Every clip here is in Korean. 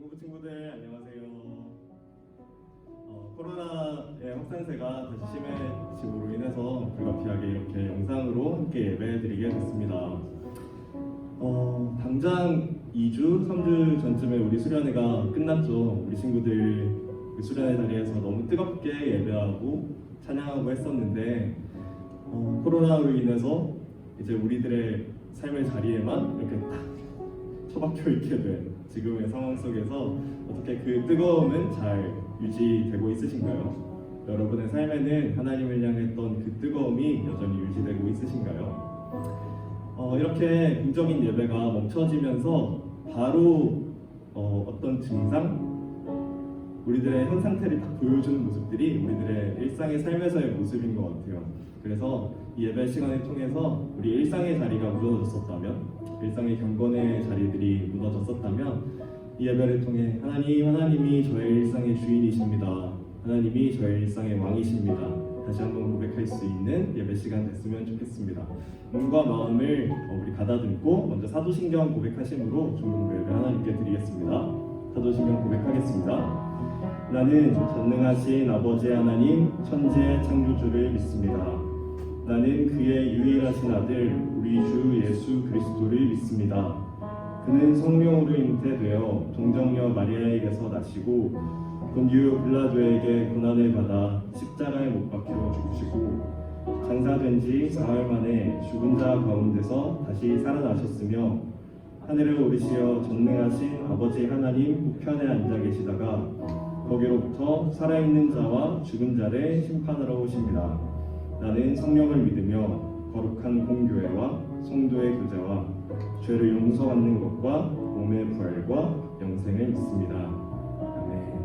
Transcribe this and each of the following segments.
고부 친구들 안녕하세요. 코로나의 확산세가 다시 심해짐으로 인해서 불가피하게 이렇게 영상으로 함께 예배드리게 됐습니다. 당장 2주, 3주 전쯤에 우리 수련회가 끝났죠. 우리 친구들 그 수련회 자리에서 너무 뜨겁게 예배하고 찬양하고 했었는데 코로나로 인해서 이제 우리들의 삶의 자리에만 이렇게 딱 처박혀 있게 된 지금의 상황 속에서 어떻게 그 뜨거움은 잘 유지되고 있으신가요? 여러분의 삶에는 하나님을 향했던 그 뜨거움이 여전히 유지되고 있으신가요? 이렇게 공적인 예배가 멈춰지면서 바로 어떤 증상? 우리들의 현 상태를 딱 보여주는 모습들이 우리들의 일상의 삶에서의 모습인 것 같아요. 그래서 이 예배 시간을 통해서 우리 일상의 자리가 무너졌었다면, 일상의 경건의 자리들이 무너졌었다면 이 예배를 통해 하나님이 저의 일상의 주인이십니다. 하나님이 저의 일상의 왕이십니다. 다시 한번 고백할 수 있는 예배 시간 됐으면 좋겠습니다. 몸과 마음을 우리 가다듬고 먼저 사도신경 고백하심으로 조문부 예배 하나님께 드리겠습니다. 사도신경 고백하겠습니다. 나는 전능하신 아버지 하나님 천지의 창조주를 믿습니다. 나는 그의 유일하신 아들 우리 주 예수 그리스도를 믿습니다. 그는 성령으로 잉태되어 동정녀 마리아에게서 나시고 본디오 빌라도에게 고난을 받아 십자가에 못 박혀 죽으시고 장사된 지 사흘 만에 죽은 자 가운데서 다시 살아나셨으며 하늘에 오르시어 전능하신 아버지 하나님 우편에 앉아 계시다가 거기로부터 살아있는 자와 죽은 자를 심판하러 오십니다. 나는 성령을 믿으며 거룩한 공교회와 성도의 교제와 죄를 용서받는 것과 몸의 부활과 영생을 믿습니다. 아멘.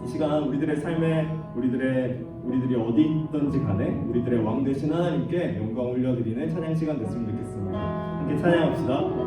이 시간 우리들의 삶에 우리들이 어디 있든지 간에 우리들의 왕 되신 하나님께 영광 올려드리는 찬양 시간 됐으면 좋겠습니다. 함께 찬양합시다.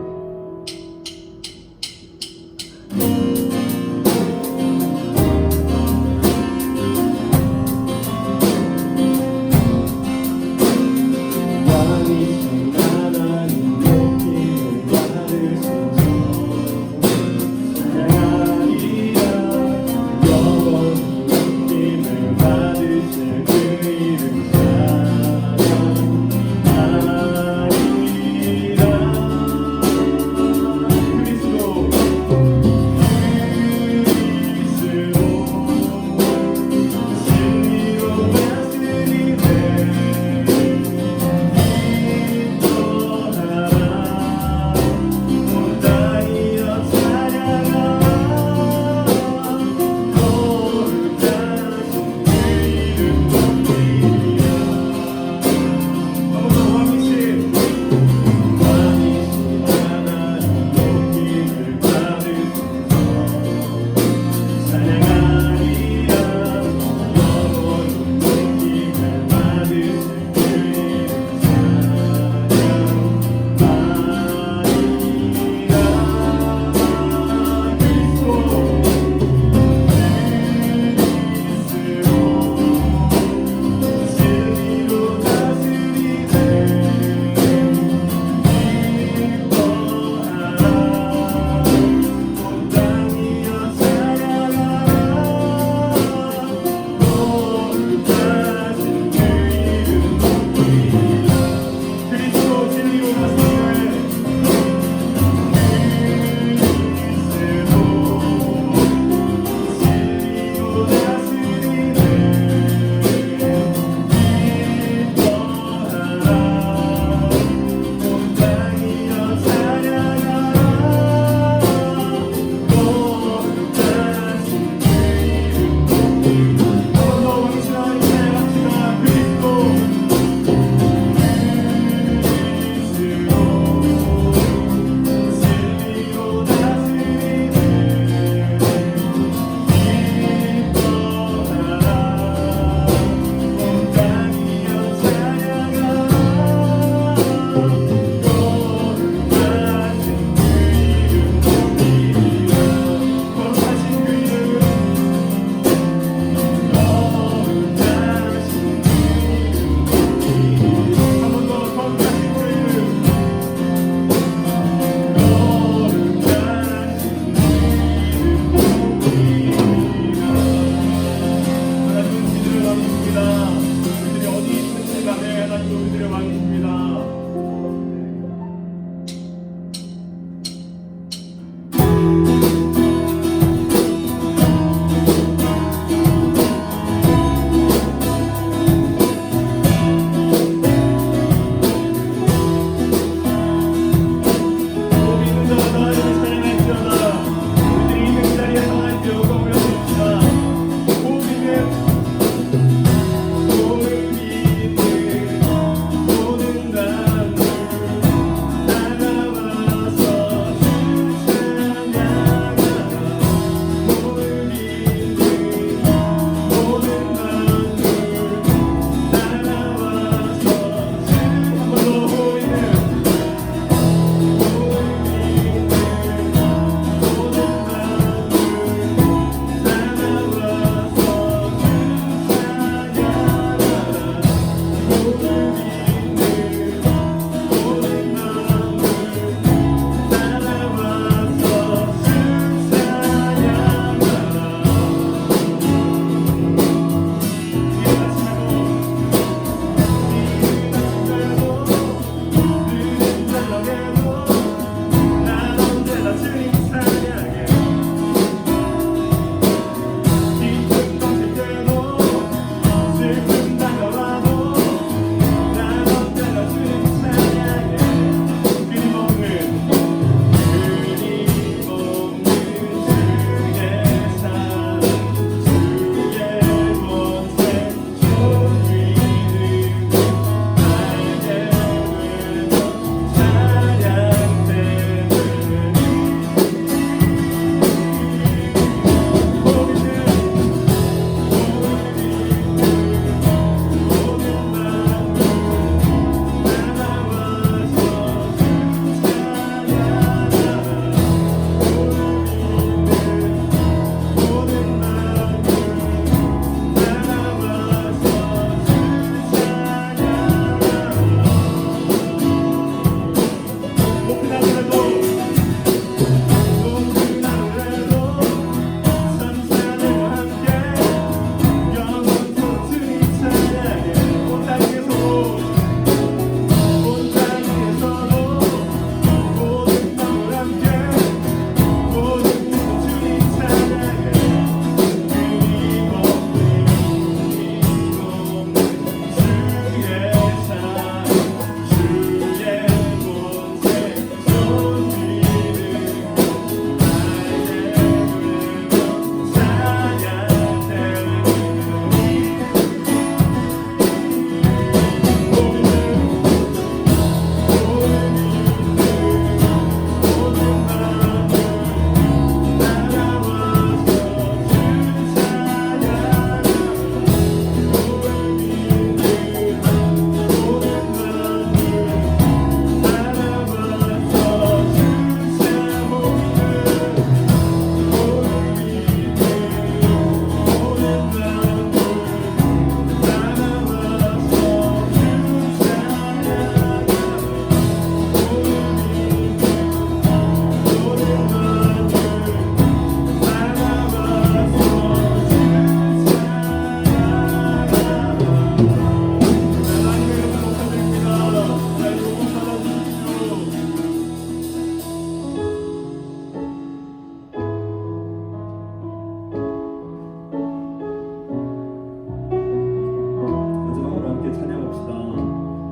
마지막으로 함께 찬양합시다.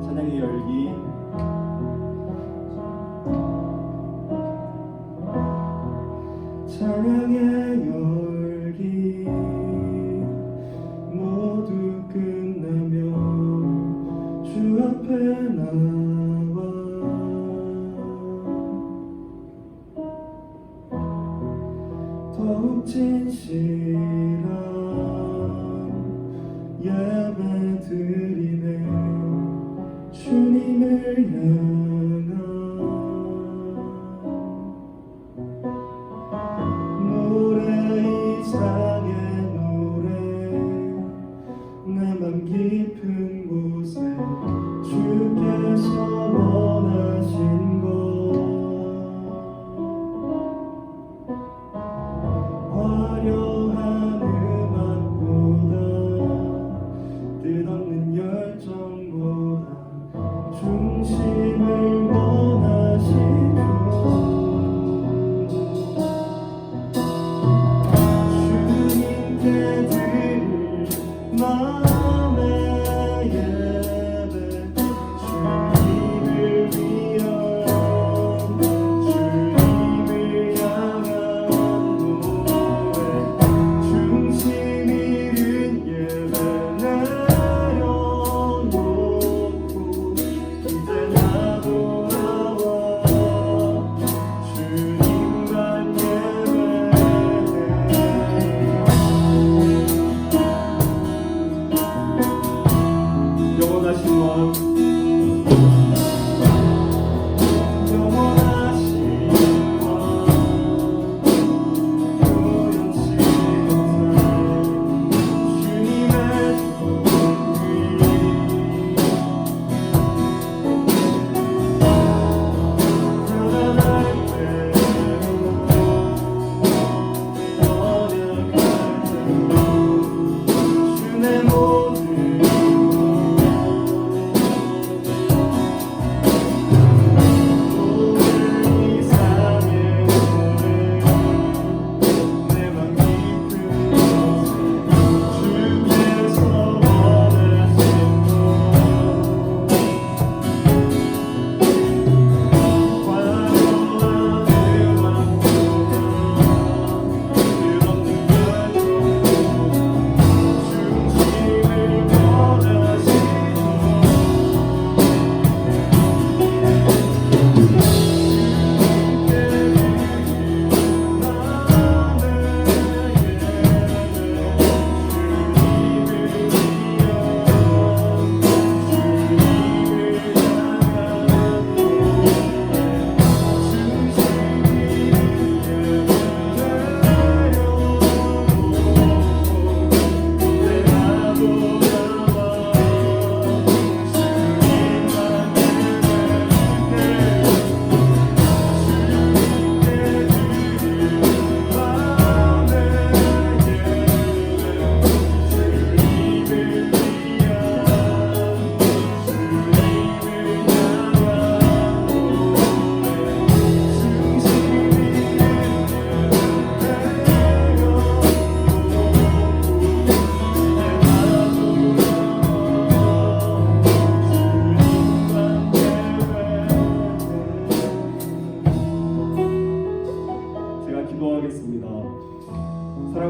찬양의 열기. 찬양의 열기 모두 끝나면 주 앞에 나와 더욱 진실한 예배 드리네. 주님을 향한 노래, 이상의 노래, 내 맘 깊은 곳에 주께서 원하신 것 화려한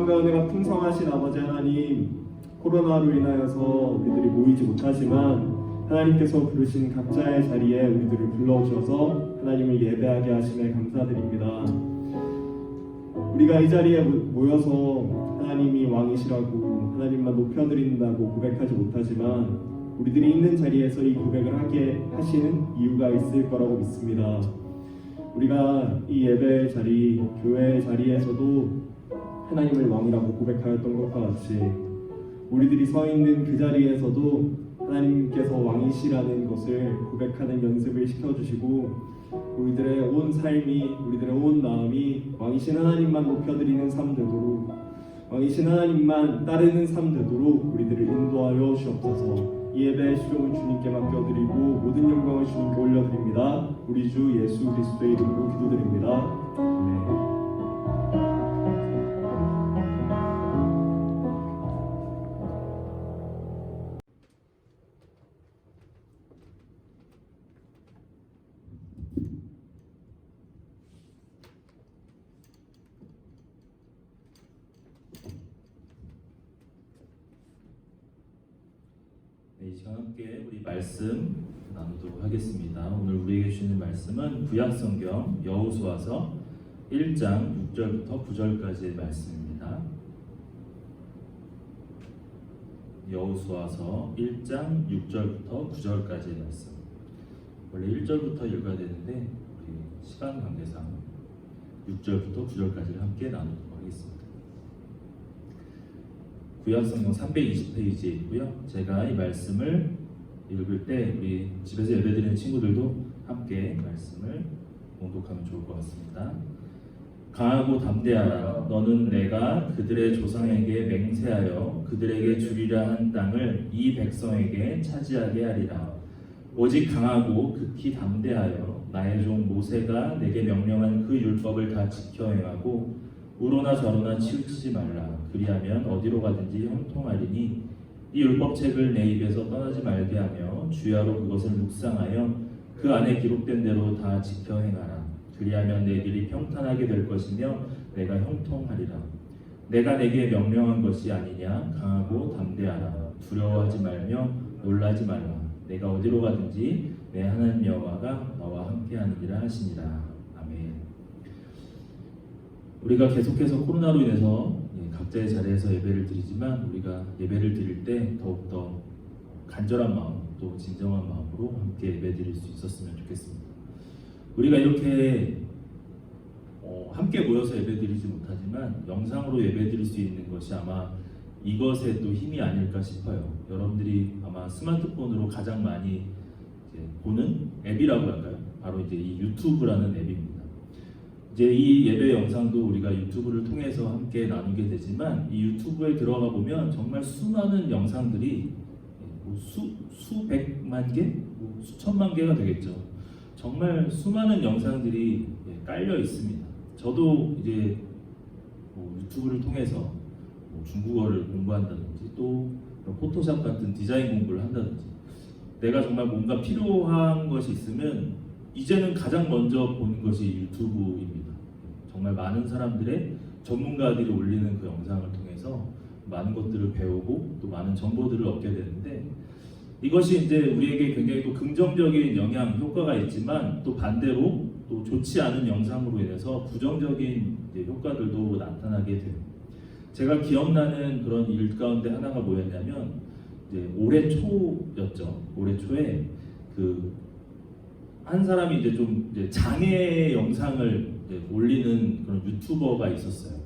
사랑과 은혜가 풍성하신 아버지 하나님, 코로나로 인하여서 우리들이 모이지 못하지만 하나님께서 부르신 각자의 자리에 우리들을 불러주셔서 하나님을 예배하게 하심에 감사드립니다. 우리가 이 자리에 모여서 하나님이 왕이시라고 하나님만 높여드린다고 고백하지 못하지만 우리들이 있는 자리에서 이 고백을 하게 하시는 이유가 있을 거라고 믿습니다. 우리가 이 예배 자리, 교회 자리에서도 하나님을 왕이라고 고백하였던 것과 같이 우리들이 서 있는 그 자리에서도 하나님께서 왕이시라는 것을 고백하는 연습을 시켜주시고 우리들의 온 삶이, 우리들의 온 마음이 왕이신 하나님만 높여드리는 삶 되도록, 왕이신 하나님만 따르는 삶 되도록 우리들을 인도하여 주옵소서. 이 예배의 수종을 주님께 맡겨드리고 모든 영광을 주님께 올려드립니다. 우리 주 예수 그리스도의 이름으로 기도드립니다. 아멘. 네, 이 시간 함께 우리 말씀 나누도록 하겠습니다. 오늘 우리에게 주시는 말씀은 구약성경 여호수아서 1장 6절부터 9절까지의 말씀입니다. 여호수아서 1장 6절부터 9절까지의 말씀. 원래 1절부터 읽어야 되는데 우리 시간 관계상 6절부터 9절까지를 함께 나누도록 하겠습니다. 구약성경 320페이지에 있고요. 제가 이 말씀을 읽을 때 우리 집에서 예배드리는 친구들도 함께 말씀을 봉독하면 좋을 것 같습니다. 강하고 담대하라. 너는 내가 그들의 조상에게 맹세하여 그들에게 주리라 한 땅을 이 백성에게 차지하게 하리라. 오직 강하고 극히 담대하여 나의 종 모세가 내게 명령한 그 율법을 다 지켜 행하고 우로나 저로나 치우치지 말라. 그리하면 어디로 가든지 형통하리니 이 율법책을 내 입에서 떠나지 말게 하며 주야로 그것을 묵상하여 그 안에 기록된 대로 다 지켜 행하라. 그리하면 내 길이 평탄하게 될 것이며 내가 형통하리라. 내가 내게 명령한 것이 아니냐. 강하고 담대하라. 두려워하지 말며 놀라지 말라. 내가 어디로 가든지 내 하나님 여호와가 너와 함께하느니라 하시니라. 아멘. 우리가 계속해서 코로나로 인해서 각자의 자리에서 예배를 드리지만 우리가 예배를 드릴 때 더욱더 간절한 마음 또 진정한 마음으로 함께 예배 드릴 수 있었으면 좋겠습니다. 우리가 이렇게 함께 모여서 예배 드리지 못하지만 영상으로 예배 드릴 수 있는 것이 아마 이것의 또 힘이 아닐까 싶어요. 여러분들이 아마 스마트폰으로 가장 많이 이제 보는 앱이라고 할까요? 바로 이제 이 유튜브라는 앱입니다. 이제 이 예배 영상도 우리가 유튜브를 통해서 함께 나누게 되지만 이 유튜브에 들어가 보면 정말 수많은 영상들이 수백만 개, 수천만 개가 되겠죠. 정말 수많은 영상들이 깔려 있습니다. 저도 이제 유튜브를 통해서 중국어를 공부한다든지 또 포토샵 같은 디자인 공부를 한다든지 내가 정말 뭔가 필요한 것이 있으면 이제는 가장 먼저 보는 것이 유튜브입니다. 정말 많은 사람들의 전문가들이 올리는 그 영상을 통해서 많은 것들을 배우고 또 많은 정보들을 얻게 되는데 이것이 이제 우리에게 굉장히 또 긍정적인 영향, 효과가 있지만 또 반대로 또 좋지 않은 영상으로 인해서 부정적인 이제 효과들도 나타나게 돼요. 제가 기억나는 그런 일 가운데 하나가 뭐였냐면 이제 올해 초였죠. 올해 초에 한 사람이 이제 좀 이제 장애 영상을 이제 올리는 그런 유튜버가 있었어요.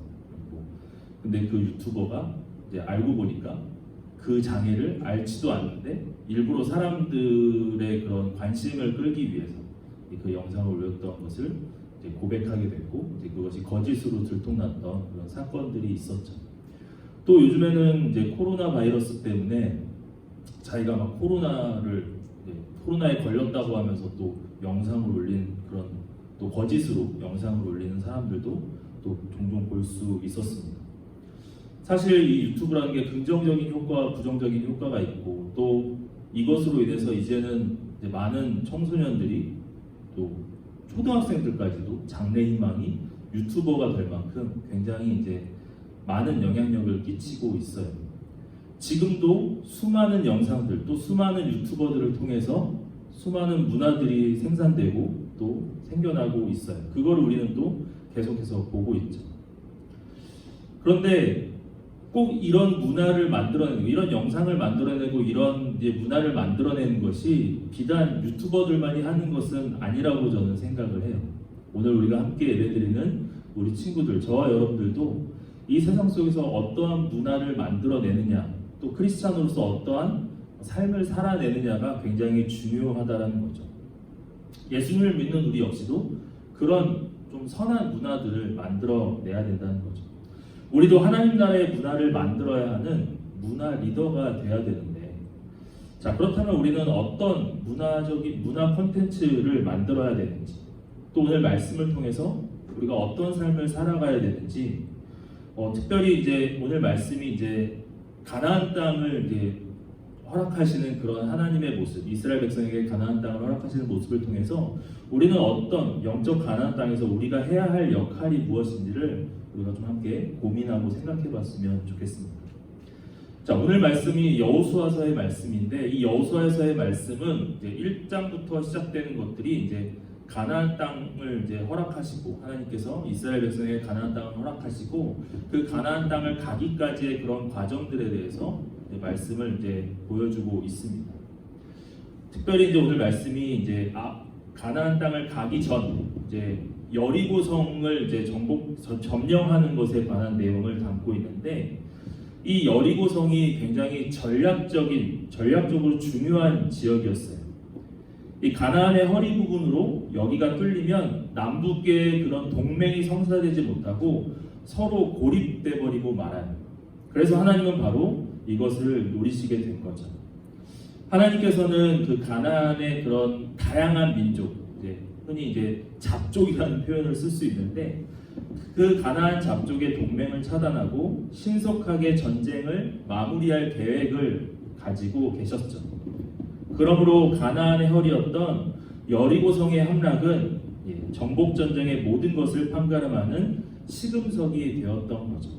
근데 그 유튜버가 이제 알고 보니까 그 장애를 알지도 않는데 일부러 사람들의 그런 관심을 끌기 위해서 그 영상을 올렸던 것을 이제 고백하게 됐고 이제 그것이 거짓으로 들통났던 그런 사건들이 있었죠. 또 요즘에는 이제 코로나 바이러스 때문에 자기가 막 코로나에 걸렸다고 하면서 또 영상을 올린 그런 또 거짓으로 영상을 올리는 사람들도 또 종종 볼 수 있었습니다. 사실 이 유튜브라는 게 긍정적인 효과와 부정적인 효과가 있고 또 이것으로 인해서 이제는 이제 많은 청소년들이 또 초등학생들까지도 장래 희망이 유튜버가 될 만큼 굉장히 이제 많은 영향력을 끼치고 있어요. 지금도 수많은 영상들, 또 수많은 유튜버들을 통해서 수많은 문화들이 생산되고 또 생겨나고 있어요. 그걸 우리는 또 계속해서 보고 있죠. 그런데 꼭 이런 문화를 만들어내고 이런 영상을 만들어내고 이런 이제 문화를 만들어내는 것이 비단 유튜버들만이 하는 것은 아니라고 저는 생각을 해요. 오늘 우리가 함께 예배드리는 우리 친구들, 저와 여러분들도 이 세상 속에서 어떠한 문화를 만들어내느냐, 또 크리스찬으로서 어떠한 삶을 살아내느냐가 굉장히 중요하다는 거죠. 예수님을 믿는 우리 역시도 그런 좀 선한 문화들을 만들어내야 된다는 거죠. 우리도 하나님 나라의 문화를 만들어야 하는 문화 리더가 돼야 되는데, 자, 그렇다면 우리는 어떤 문화 콘텐츠를 만들어야 되는지, 또 오늘 말씀을 통해서 우리가 어떤 삶을 살아가야 되는지, 특별히 이제 오늘 말씀이 이제 가나안 땅을 이제 허락하시는 그런 하나님의 모습, 이스라엘 백성에게 가나안 땅을 허락하시는 모습을 통해서 우리는 어떤 영적 가나안 땅에서 우리가 해야 할 역할이 무엇인지를 우리가 좀 함께 고민하고 생각해봤으면 좋겠습니다. 자, 오늘 말씀이 여호수아서의 말씀인데, 이 여호수아서의 말씀은 이제 1장부터 시작되는 것들이 이제 가나안 땅을 이제 허락하시고, 하나님께서 이스라엘 백성에게 가나안 땅을 허락하시고 그 가나안 땅을 가기까지의 그런 과정들에 대해서 말씀을 이제 보여주고 있습니다. 특별히 이제 오늘 말씀이 이제 가나안 땅을 가기 전 이제 여리고성을 이제 점령하는 것에 관한 내용을 담고 있는데, 이 여리고성이 굉장히 전략적으로 중요한 지역이었어요. 이 가나안의 허리 부분으로 여기가 뚫리면 남북의 그런 동맹이 성사되지 못하고 서로 고립돼 버리고 말아요. 그래서 하나님은 바로 이것을 노리시게 된 거죠. 하나님께서는 그 가나안의 그런 다양한 민족, 흔히 이제 잡족이라는 표현을 쓸 수 있는데, 그 가나안 잡족의 동맹을 차단하고 신속하게 전쟁을 마무리할 계획을 가지고 계셨죠. 그러므로 가나안의 허리였던 여리고성의 함락은 정복 전쟁의 모든 것을 판가름하는 시금석이 되었던 거죠.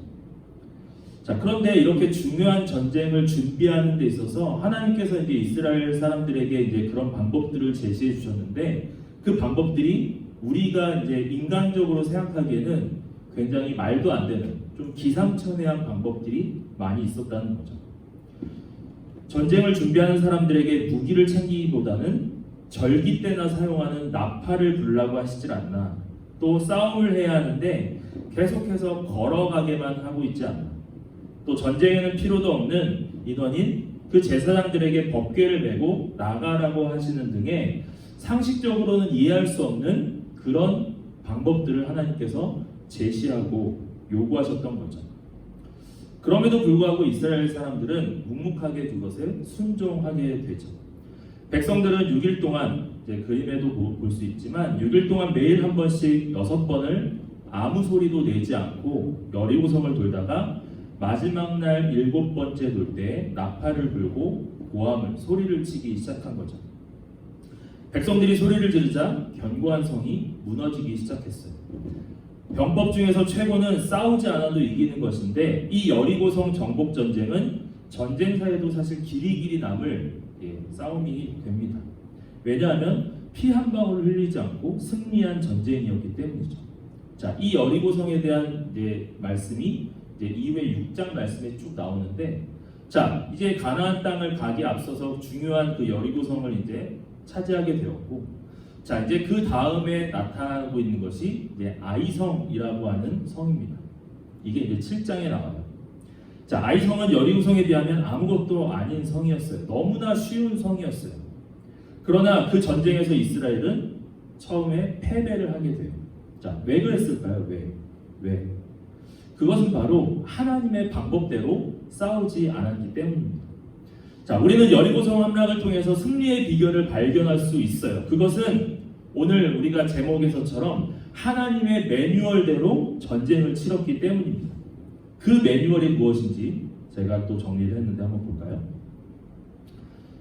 자, 그런데 이렇게 중요한 전쟁을 준비하는 데 있어서 하나님께서 이제 이스라엘 사람들에게 이제 그런 방법들을 제시해 주셨는데, 그 방법들이 우리가 이제 인간적으로 생각하기에는 굉장히 말도 안 되는 좀 기상천외한 방법들이 많이 있었다는 거죠. 전쟁을 준비하는 사람들에게 무기를 챙기기보다는 절기 때나 사용하는 나팔을 불라고 하시질 않나, 또 싸움을 해야 하는데 계속해서 걸어가게만 하고 있지 않나, 또 전쟁에는 필요도 없는 인원인 그 제사장들에게 법궤를 메고 나가라고 하시는 등의 상식적으로는 이해할 수 없는 그런 방법들을 하나님께서 제시하고 요구하셨던 거죠. 그럼에도 불구하고 이스라엘 사람들은 묵묵하게 그것에 순종하게 되죠. 백성들은 6일 동안, 이제 그림에도 볼 수 있지만 6일 동안 매일 한 번씩 6번을 아무 소리도 내지 않고 여리고성을 돌다가 마지막 날 7번째 돌 때 나팔을 불고 고함을, 소리를 치기 시작한 거죠. 백성들이 소리를 지르자 견고한 성이 무너지기 시작했어요. 병법 중에서 최고는 싸우지 않아도 이기는 것인데, 이 여리고성 정복 전쟁은 전쟁사에도 사실 길이 남을 싸움이 됩니다. 왜냐하면 피 한 방울 흘리지 않고 승리한 전쟁이었기 때문이죠. 자, 이 여리고성에 대한 말씀이 이후에 6장 말씀에 쭉 나오는데, 자, 이제 가나안 땅을 가기 앞서서 중요한 그 여리고성을 이제 차지하게 되었고, 자, 이제 그 다음에 나타나고 있는 것이 이제 아이성이라고 하는 성입니다. 이게 이제 7장에 나와요. 자, 아이성은 여리고성에 비하면 아무것도 아닌 성이었어요. 너무나 쉬운 성이었어요. 그러나 그 전쟁에서 이스라엘은 처음에 패배를 하게 돼요. 자, 왜 그랬을까요? 왜? 그것은 바로 하나님의 방법대로 싸우지 않았기 때문입니다. 자, 우리는 여리고성 함락을 통해서 승리의 비결을 발견할 수 있어요. 그것은 오늘 우리가 제목에서처럼 하나님의 매뉴얼대로 전쟁을 치렀기 때문입니다. 그 매뉴얼이 무엇인지 제가 또 정리를 했는데 한번 볼까요?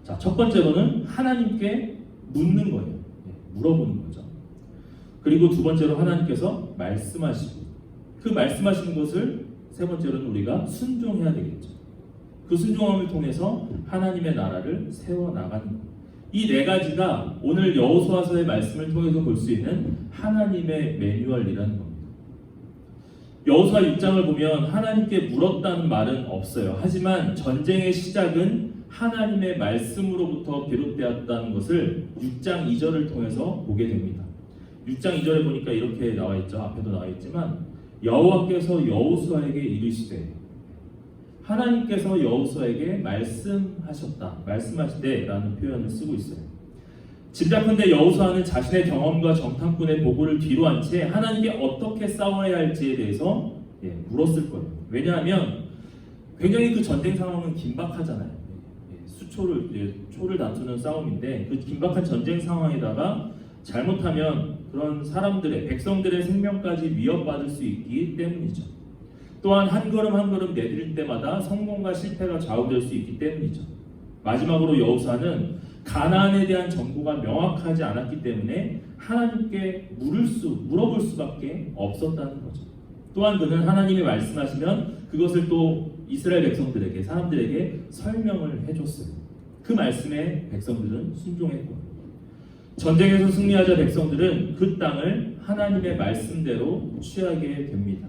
자, 첫 번째로는 하나님께 묻는 거예요. 물어보는 거죠. 그리고 두 번째로 하나님께서 말씀하시고, 그 말씀하시는 것을 세 번째로는 우리가 순종해야 되겠죠. 그 순종함을 통해서 하나님의 나라를 세워나가는 것. 이 네 가지가 오늘 여호수아서의 말씀을 통해서 볼 수 있는 하나님의 매뉴얼이라는 겁니다. 여호수아 6장을 보면 하나님께 물었다는 말은 없어요. 하지만 전쟁의 시작은 하나님의 말씀으로부터 비롯되었다는 것을 6장 2절을 통해서 보게 됩니다. 6장 2절에 보니까 이렇게 나와 있죠. 앞에도 나와 있지만 여호와께서 여호수아에게 이르시되, 하나님께서 여호수아에게 말씀하실 때라는 표현을 쓰고 있어요. 짐작컨대 여호수아는 자신의 경험과 정탐꾼의 보고를 뒤로 한 채 하나님께 어떻게 싸워야 할지에 대해서 물었을 거예요. 왜냐하면 굉장히 그 전쟁 상황은 긴박하잖아요. 초를 다투는 싸움인데 그 긴박한 전쟁 상황에다가 잘못하면 그런 사람들의, 백성들의 생명까지 위협받을 수 있기 때문이죠. 또한 한 걸음 한 걸음 내딜 때마다 성공과 실패가 좌우될 수 있기 때문이죠. 마지막으로 여호수아는 가나안에 대한 정보가 명확하지 않았기 때문에 하나님께 물어볼 수밖에 없었다는 거죠. 또한 그는 하나님이 말씀하시면 그것을 또 이스라엘 백성들에게, 사람들에게 설명을 해줬어요. 그 말씀에 백성들은 순종했고, 전쟁에서 승리하자 백성들은 그 땅을 하나님의 말씀대로 취하게 됩니다.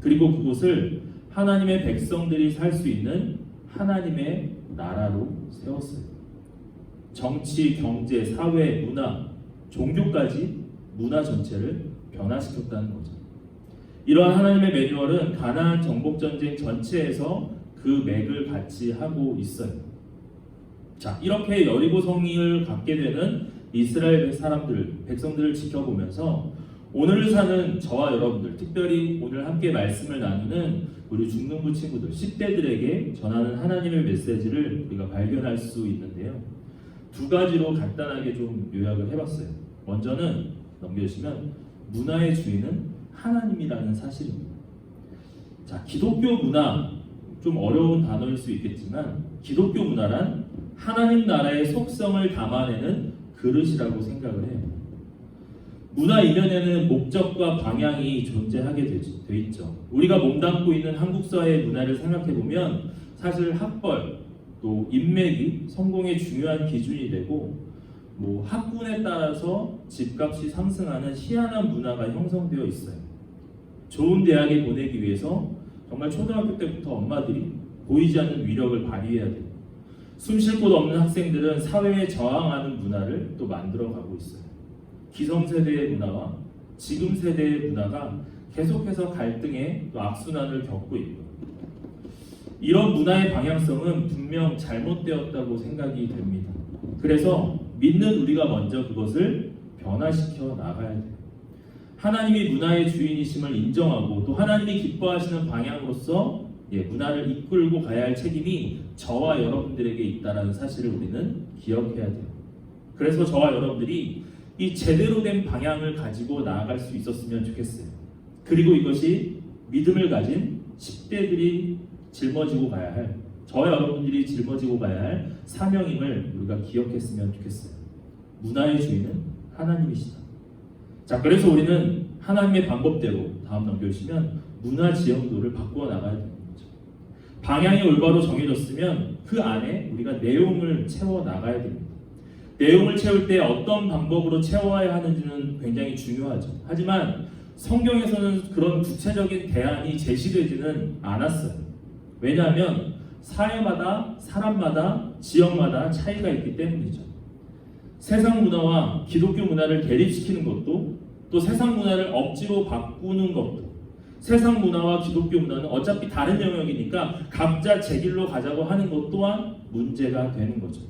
그리고 그곳을 하나님의 백성들이 살 수 있는 하나님의 나라로 세웠어요. 정치, 경제, 사회, 문화, 종교까지 문화 전체를 변화시켰다는 거죠. 이러한 하나님의 매뉴얼은 가나안 정복전쟁 전체에서 그 맥을 같이 하고 있어요. 자, 이렇게 여리고 성을 갖게 되는 이스라엘 백성들을 지켜보면서 오늘을 사는 저와 여러분들, 특별히 오늘 함께 말씀을 나누는 우리 중등부 친구들, 10대들에게 전하는 하나님의 메시지를 우리가 발견할 수 있는데요. 두 가지로 간단하게 좀 요약을 해봤어요. 먼저는 넘겨주시면 문화의 주인은 하나님이라는 사실입니다. 자, 기독교 문화, 좀 어려운 단어일 수 있겠지만 기독교 문화란 하나님 나라의 속성을 담아내는 그릇이라고 생각을 해요. 문화 이면에는 목적과 방향이 존재하게 돼 있죠. 우리가 몸담고 있는 한국 사회의 문화를 생각해 보면 사실 학벌, 또 인맥이 성공의 중요한 기준이 되고, 학군에 따라서 집값이 상승하는 희한한 문화가 형성되어 있어요. 좋은 대학에 보내기 위해서 정말 초등학교 때부터 엄마들이 보이지 않는 위력을 발휘해야 돼요. 숨 쉴 곳 없는 학생들은 사회에 저항하는 문화를 또 만들어가고 있어요. 기성세대의 문화와 지금 세대의 문화가 계속해서 갈등의 또 악순환을 겪고 있고, 이런 문화의 방향성은 분명 잘못되었다고 생각이 됩니다. 그래서 믿는 우리가 먼저 그것을 변화시켜 나가야 돼요. 하나님이 문화의 주인이심을 인정하고 또 하나님이 기뻐하시는 방향으로서 문화를 이끌고 가야 할 책임이 저와 여러분들에게 있다는 사실을 우리는 기억해야 돼요. 그래서 저와 여러분들이 이 제대로 된 방향을 가지고 나아갈 수 있었으면 좋겠어요. 그리고 이것이 믿음을 가진 10대들이 짊어지고 가야 할, 저와 여러분들이 짊어지고 가야 할 사명임을 우리가 기억했으면 좋겠어요. 문화의 주인은 하나님이시다. 자, 그래서 우리는 하나님의 방법대로, 다음 넘겨주시면 문화 지형도를 바꾸어 나가야 되는 거죠. 방향이 올바로 정해졌으면 그 안에 우리가 내용을 채워 나가야 됩니다. 내용을 채울 때 어떤 방법으로 채워야 하는지는 굉장히 중요하죠. 하지만 성경에서는 그런 구체적인 대안이 제시되지는 않았어요. 왜냐하면 사회마다, 사람마다, 지역마다 차이가 있기 때문이죠. 세상 문화와 기독교 문화를 대립시키는 것도, 또 세상 문화를 억지로 바꾸는 것도, 세상 문화와 기독교 문화는 어차피 다른 영역이니까 각자 제 길로 가자고 하는 것 또한 문제가 되는 거죠.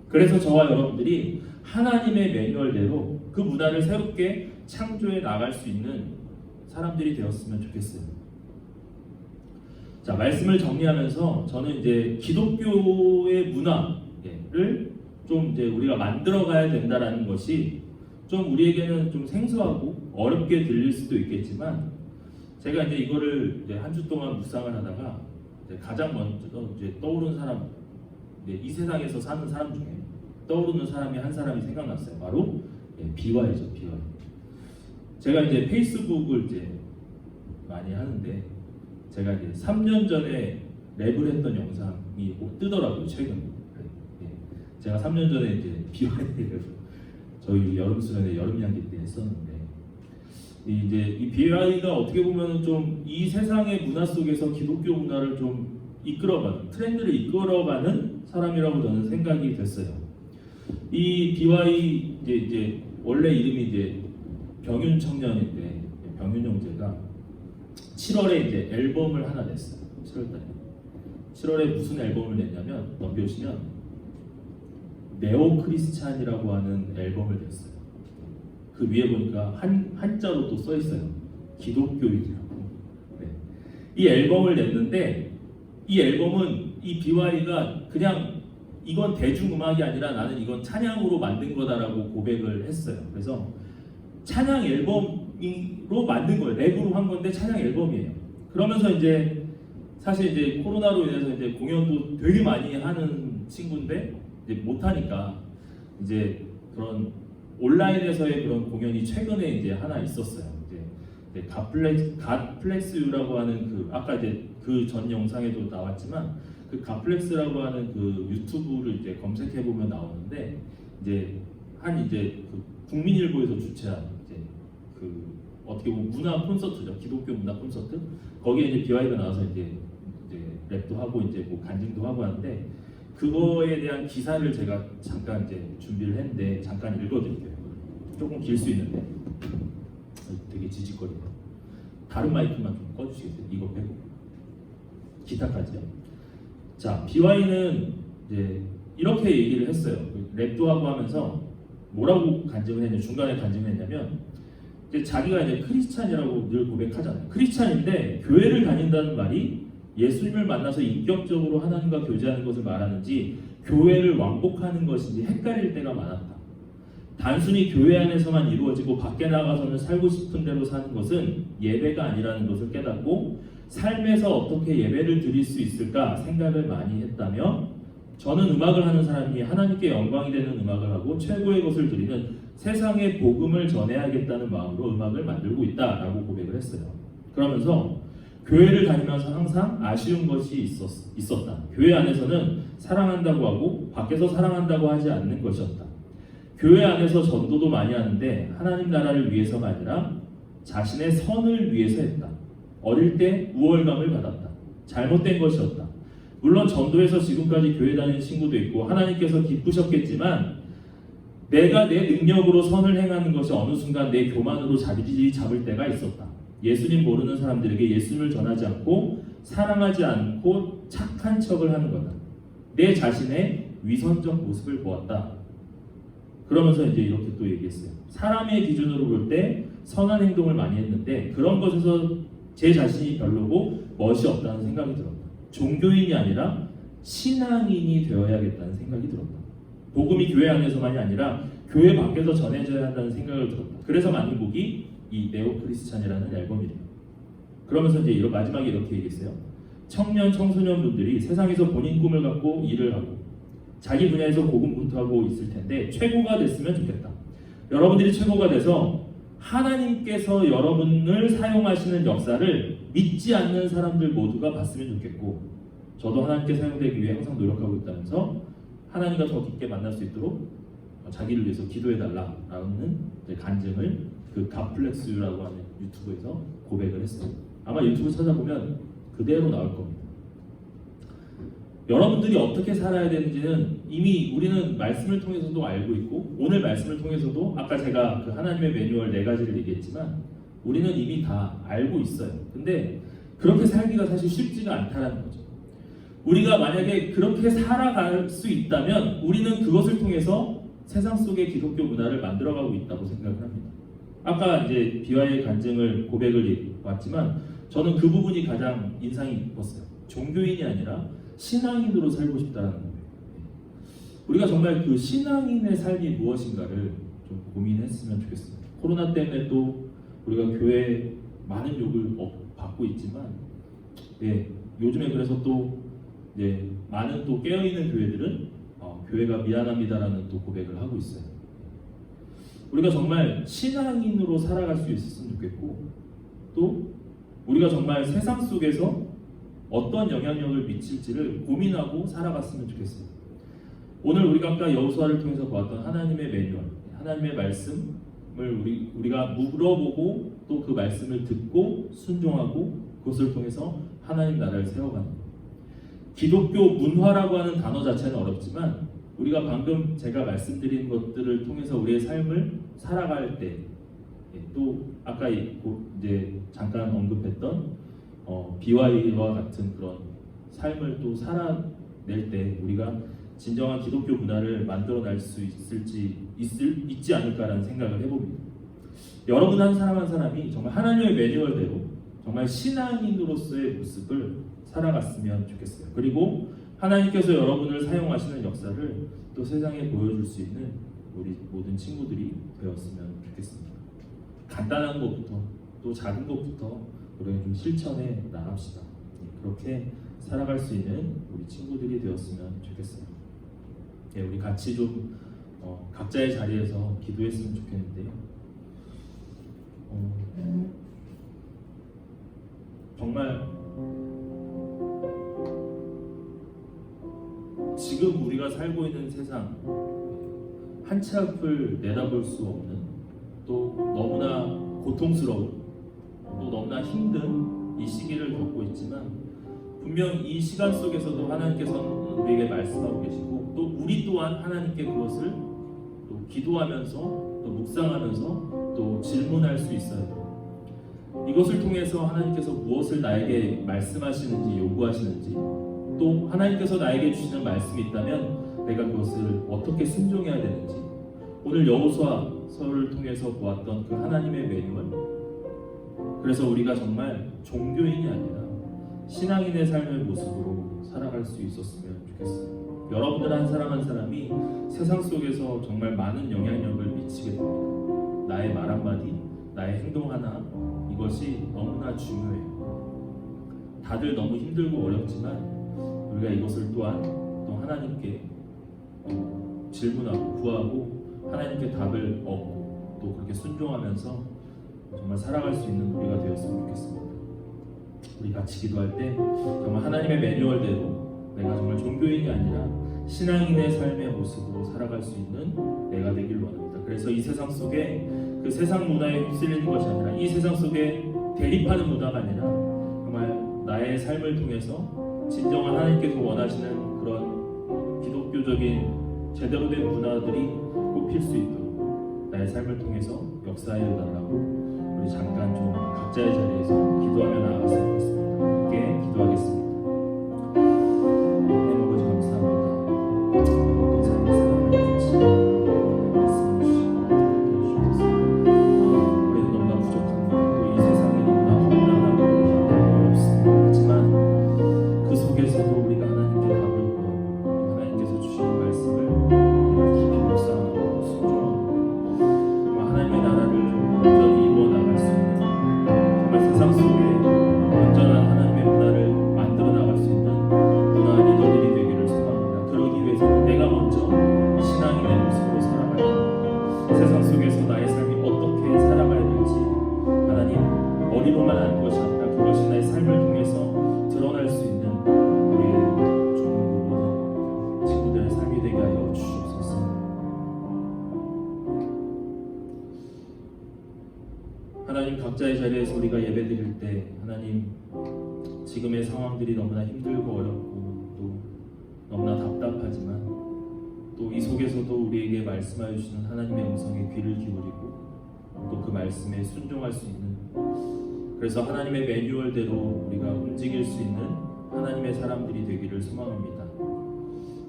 그래서 저와 여러분들이 하나님의 매뉴얼대로 그 문화를 새롭게 창조해 나갈 수 있는 사람들이 되었으면 좋겠어요. 자, 말씀을 정리하면서 저는 이제 기독교의 문화를 좀 이제 우리가 만들어가야 된다라는 것이 좀 우리에게는 좀 생소하고 어렵게 들릴 수도 있겠지만, 제가 이제 이거를 이제 한 주 동안 묵상을 하다가 이제 가장 먼저 이제 떠오른 사람, 이 세상에서 사는 사람 중에 떠오르는 사람이 한 사람이 생각났어요. 바로 비와이죠, 비와이. 제가 이제 페이스북을 이제 많이 하는데 제가 이제 3년 전에 랩을 했던 영상이 뜨더라고요 최근에. 예. 제가 3년 전에 이제 BY를 저희 여름 수련회 여름 양기 때 했었는데 이 BY가 어떻게 보면 좀 이 세상의 문화 속에서 기독교 문화를 좀 이끌어가는 트렌드를 이끌어가는 사람이라고 저는 생각이 됐어요. 이 BY 이제 원래 이름이 이제 병윤 청년인데 병윤 형제가 7월에 이제 앨범을 하나 냈어요. 7월달에. 7월에 무슨 앨범을 냈냐면 넘겨보시면 네오 크리스찬이라고 하는 앨범을 냈어요. 그 위에 보니까 한자로 또 써 있어요. 기독교인이라고. 네. 이 앨범을 냈는데 이 앨범은 이 BY가 그냥 이건 대중음악이 아니라 나는 이건 찬양으로 만든 거다라고 고백을 했어요. 그래서 찬양 앨범으로 만든 거예요. 랩으로 한 건데 찬양 앨범이에요. 그러면서 이제 사실 이제 코로나로 인해서 이제 공연도 되게 많이 하는 친구인데 이제 못 하니까 이제 그런 온라인에서의 그런 공연이 최근에 이제 하나 있었어요. 이제 갓플렉스 유라고 하는 그 아까 이제 그 전 영상에도 나왔지만 그 갓플렉스라고 하는 그 유튜브를 이제 검색해 보면 나오는데 이제 그 국민일보에서 주최한 이제 그 어떻게 보면 문화 콘서트죠. 기독교 문화 콘서트. 거기에 이제 BY가 나와서 이제 랩도 하고 이제 뭐 간증도 하고 하는데 그거에 대한 기사를 제가 잠깐 이제 준비를 했는데 잠깐 읽어드릴게요. 조금 길 수 있는데 되게 지직거리네요. 다른 마이크만 좀 꺼주시겠어요? 이거 빼고 기타까지요. 자, BY는 이제 이렇게 얘기를 했어요. 랩도 하고 하면서 뭐라고 간증을 했냐, 중간에 간증을 했냐면 이제 자기가 이제 크리스찬이라고 늘 고백하잖아요. 크리스찬인데 교회를 다닌다는 말이 예수님을 만나서 인격적으로 하나님과 교제하는 것을 말하는지 교회를 왕복하는 것인지 헷갈릴 때가 많았다. 단순히 교회 안에서만 이루어지고 밖에 나가서는 살고 싶은 대로 사는 것은 예배가 아니라는 것을 깨닫고 삶에서 어떻게 예배를 드릴 수 있을까 생각을 많이 했다며 저는 음악을 하는 사람이 하나님께 영광이 되는 음악을 하고 최고의 것을 드리는 세상의 복음을 전해야겠다는 마음으로 음악을 만들고 있다라고 고백을 했어요. 그러면서 교회를 다니면서 항상 아쉬운 것이 있었다. 교회 안에서는 사랑한다고 하고 밖에서 사랑한다고 하지 않는 것이었다. 교회 안에서 전도도 많이 하는데 하나님 나라를 위해서가 아니라 자신의 선을 위해서 했다. 어릴 때 우월감을 받았다. 잘못된 것이었다. 물론 전도에서 지금까지 교회 다니는 친구도 있고 하나님께서 기쁘셨겠지만 내가 내 능력으로 선을 행하는 것이 어느 순간 내 교만으로 자리 잡을 때가 있었다. 예수님 모르는 사람들에게 예수님을 전하지 않고 사랑하지 않고 착한 척을 하는 거다. 내 자신의 위선적 모습을 보았다. 그러면서 이제 이렇게 또 얘기했어요. 사람의 기준으로 볼 때 선한 행동을 많이 했는데 그런 것에서 제 자신이 별로고 멋이 없다는 생각이 들었다. 종교인이 아니라 신앙인이 되어야겠다는 생각이 들었다. 복음이 교회 안에서만이 아니라 교회 밖에서 전해져야 한다는 생각을 들었다. 그래서 만든 곡이 이 네오 크리스찬이라는 앨범이래요. 그러면서 이제 마지막에 이렇게 얘기했어요. 청년 청소년분들이 세상에서 본인 꿈을 갖고 일을 하고 자기 분야에서 고군분투하고 있을 텐데 최고가 됐으면 좋겠다. 여러분들이 최고가 돼서 하나님께서 여러분을 사용하시는 역사를 믿지 않는 사람들 모두가 봤으면 좋겠고 저도 하나님께 사용되기 위해 항상 노력하고 있다면서 하나님과 더 깊게 만날 수 있도록 자기를 위해서 기도해달라라는 간증을 그 갓플렉스라고 하는 유튜브에서 고백을 했어요. 아마 유튜브 찾아보면 그대로 나올 겁니다. 여러분들이 어떻게 살아야 되는지는 이미 우리는 말씀을 통해서도 알고 있고 오늘 말씀을 통해서도 아까 제가 그 하나님의 매뉴얼 4가지를 얘기했지만 우리는 이미 다 알고 있어요. 근데 그렇게 살기가 사실 쉽지가 않다는 거죠. 우리가 만약에 그렇게 살아갈 수 있다면 우리는 그것을 통해서 세상 속의 기독교 문화를 만들어가고 있다고 생각을 합니다. 아까 이제 BY의 간증을 고백을 봤지만 저는 그 부분이 가장 인상이 깊었어요. 종교인이 아니라 신앙인으로 살고 싶다는 거예요. 우리가 정말 그 신앙인의 삶이 무엇인가를 좀 고민했으면 좋겠습니다. 코로나 때문에 또 우리가 교회에 많은 욕을 받고 있지만 요즘에 그래서 또 많은 또 깨어있는 교회들은 교회가 미안합니다라는 또 고백을 하고 있어요. 우리가 정말 신앙인으로 살아갈 수 있었으면 좋겠고 또 우리가 정말 세상 속에서 어떤 영향력을 미칠지를 고민하고 살아갔으면 좋겠어요. 오늘 우리가 아까 여호수아를 통해서 보았던 하나님의 매뉴얼, 하나님의 말씀을 우리가 물어보고 또 그 말씀을 듣고 순종하고 그것을 통해서 하나님 나라를 세워가는 것. 기독교 문화라고 하는 단어 자체는 어렵지만 우리가 방금 제가 말씀드린 것들을 통해서 우리의 삶을 살아갈 때, 또 아까 이제 잠깐 언급했던 BY와 같은 그런 삶을 또 살아낼 때 우리가 진정한 기독교 문화를 만들어낼 수 있지 않을까라는 생각을 해봅니다. 여러분 한 사람 한 사람이 정말 하나님의 매뉴얼대로 정말 신앙인으로서의 모습을 살아갔으면 좋겠어요. 그리고 하나님께서 여러분을 사용하시는 역사를 또 세상에 보여줄 수 있는 우리 모든 친구들이 되었으면 좋겠습니다. 간단한 것부터 또 작은 것부터 우리가 좀 실천해 나갑시다. 그렇게 살아갈 수 있는 우리 친구들이 되었으면 좋겠어요. 우리 같이 좀 각자의 자리에서 기도했으면 좋겠는데요. 정말 지금 우리가 살고 있는 세상 한 치 앞을 내다볼 수 없는, 또 너무나 고통스러운, 또 너무나 힘든 이 시기를 겪고 있지만 분명 이 시간 속에서도 하나님께서는 우리에게 말씀하고 계시고 또 우리 또한 하나님께 그것을 또 기도하면서 또 묵상하면서 또 질문할 수 있어요. 이것을 통해서 하나님께서 무엇을 나에게 말씀하시는지 요구하시는지, 또 하나님께서 나에게 주시는 말씀이 있다면 내가 그것을 어떻게 순종해야 되는지, 오늘 여호수아서를 통해서 보았던 그 하나님의 매뉴얼, 그래서 우리가 정말 종교인이 아니라 신앙인의 삶의 모습으로 살아갈 수 있었으면 좋겠어요. 여러분들 한 사람 한 사람이 세상 속에서 정말 많은 영향력을 미치게 됩니다. 나의 말 한마디, 나의 행동 하나, 이것이 너무나 중요해요. 다들 너무 힘들고 어렵지만 우리가 이것을 또한 또 하나님께 질문하고 구하고 하나님께 답을 얻고 또 그렇게 순종하면서 정말 살아갈 수 있는 우리가 되었으면 좋겠습니다. 우리 같이 기도할 때 정말 하나님의 매뉴얼대로 내가 정말 종교인이 아니라 신앙인의 삶의 모습으로 살아갈 수 있는 내가 되길 원합니다. 그래서 이 세상 속에 그 세상 문화에 휩쓸리는 것이 아니라, 이 세상 속에 대립하는 문화가 아니라 정말 나의 삶을 통해서 진정한 하나님께서 원하시는 그런 기독교적인 제대로 된 문화들이 꽃필 수 있도록 나의 삶을 통해서 역사해 달라고 우리 잠깐 좀 각자의 자리에서 기도하며 나아갔으면 좋겠습니다. 함께 기도하겠습니다. 하나님 아버지 감사합니다. 모든 삶의 사랑을 같이 말씀해 주시고 우리는 너무나 부족합니다. 또 이 세상이 너무나 험난하고 어렵습니다. 하지만 그 속에서도 우리가 하나님께 답을 구하고 하나님께서 주시는 말씀을 우리가 깊이 묵상하고 순종하고 정말 하나님의 나라를 온전히 이루어 나갈 수 있는, 정말 세상 속에 온전한 하나님의 문화를 만들어 나갈 수 있는 문화 리더들이 되기를 소망합니다. 그러기 위해서는 내가 먼저 신앙인의 모습으로 살아가야 합니다. 세상 속에서 나의 삶이 어떻게 살아가야 될지 하나님 머리로만 아는 것이 아니라 그것이 나의 삶을 통해서 드러날 수 있는 우리의 좋은 모든 친구들의 삶이 되게 하여 주시옵소서. 하나님 각자의 자리에서 우리가 예배드릴 때 하나님 지금의 상황들이 너무나 힘들고 어렵고 또 너무나 답답하지만 또 이 속에서도 우리에게 말씀하여 주시는 하나님의 음성에 귀를 기울이고 또 그 말씀에 순종할 수 있는, 그래서 하나님의 매뉴얼대로 우리가 움직일 수 있는 하나님의 사람들이 되기를 소망합니다.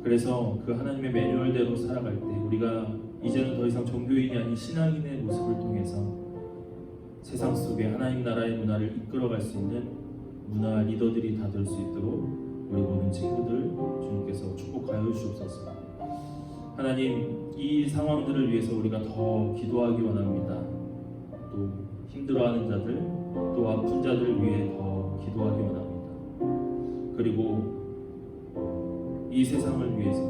그래서 그 하나님의 매뉴얼대로 살아갈 때 우리가 이제는 더 이상 종교인이 아닌 신앙인의 모습을 통해서 세상 속에 하나님 나라의 문화를 이끌어갈 수 있는 문화 리더들이 다 될 수 있도록 우리 모든 친구들 주님께서 축복하여 주옵소서. 하나님, 이 상황들을 위해서 우리가 더 기도하기 원합니다. 또 힘들어하는 자들, 또 아픈 자들 위해 더 기도하기 원합니다. 그리고 이 세상을 위해서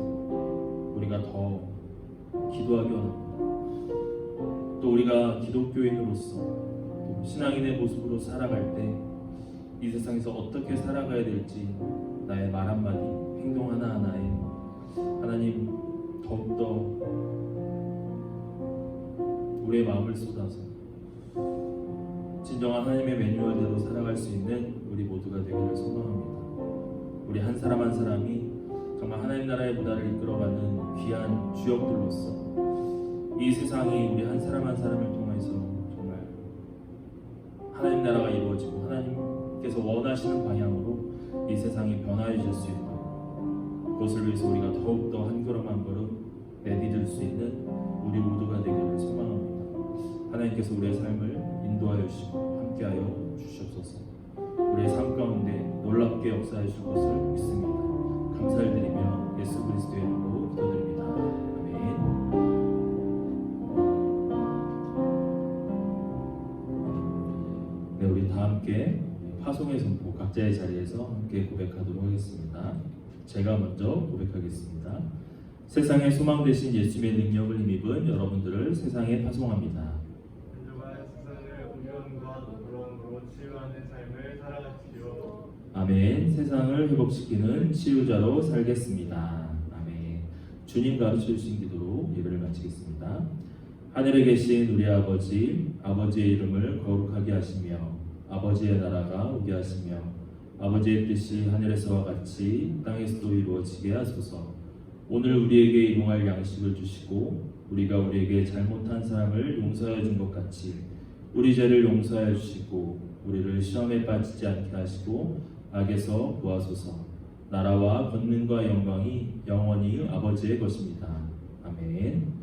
우리가 더 기도하기 원합니다. 또 우리가 기독교인으로서 또 신앙인의 모습으로 살아갈 때 이 세상에서 어떻게 살아가야 될지 나의 말 한마디, 행동 하나하나에 하나님 더욱더 우리의 마음을 쏟아서 진정한 하나님의 매뉴얼대로 살아갈 수 있는 우리 모두가 되기를 소망합니다. 우리 한 사람 한 사람이 정말 하나님 나라의 문화를 이끌어가는 귀한 주역들로서 이 세상이 우리 한 사람 한 사람을 통해서 정말 하나님 나라가 이루어지고 하나님께서 원하시는 방향으로 이 세상이 변화해질 수 있도록 그것을 위해서 우리가 더욱더 한 걸음 한 걸음 내디딜 수 있는 우리 모두가 되기를 소망합니다. 하나님께서 우리의 삶을 인도하여 주시고 함께하여 주시옵소서. 우리의 삶 가운데 놀랍게 역사해 주실 것을 믿습니다. 감사를 드리며 예수 그리스도의 이름으로 기도드립니다. 아멘. 네, 우리 다 함께 파송의 선포 각자의 자리에서 함께 고백하도록 하겠습니다. 제가 먼저 고백하겠습니다. 세상의 소망 되신 예수님의 능력을 힘입은 여러분들을 세상에 파송합니다. 인류가 세상을 온전과 너그러움으로 치유하는 삶을 살아가시오. 아멘. 세상을 회복시키는 치유자로 살겠습니다. 아멘. 주님 가르쳐 주신 기도로 예배를 마치겠습니다. 하늘에 계신 우리 아버지, 아버지의 이름을 거룩하게 하시며 아버지의 나라가 오게 하시며 아버지의 뜻이 하늘에서와 같이 땅에서도 이루어지게 하소서. 오늘 우리에게 일용할 양식을 주시고 우리가 우리에게 잘못한 사람을 용서해 준 것 같이 우리 죄를 용서해 주시고 우리를 시험에 빠지지 않게 하시고 악에서 구하소서. 나라와 권능과 영광이 영원히 아버지의 것입니다. 아멘.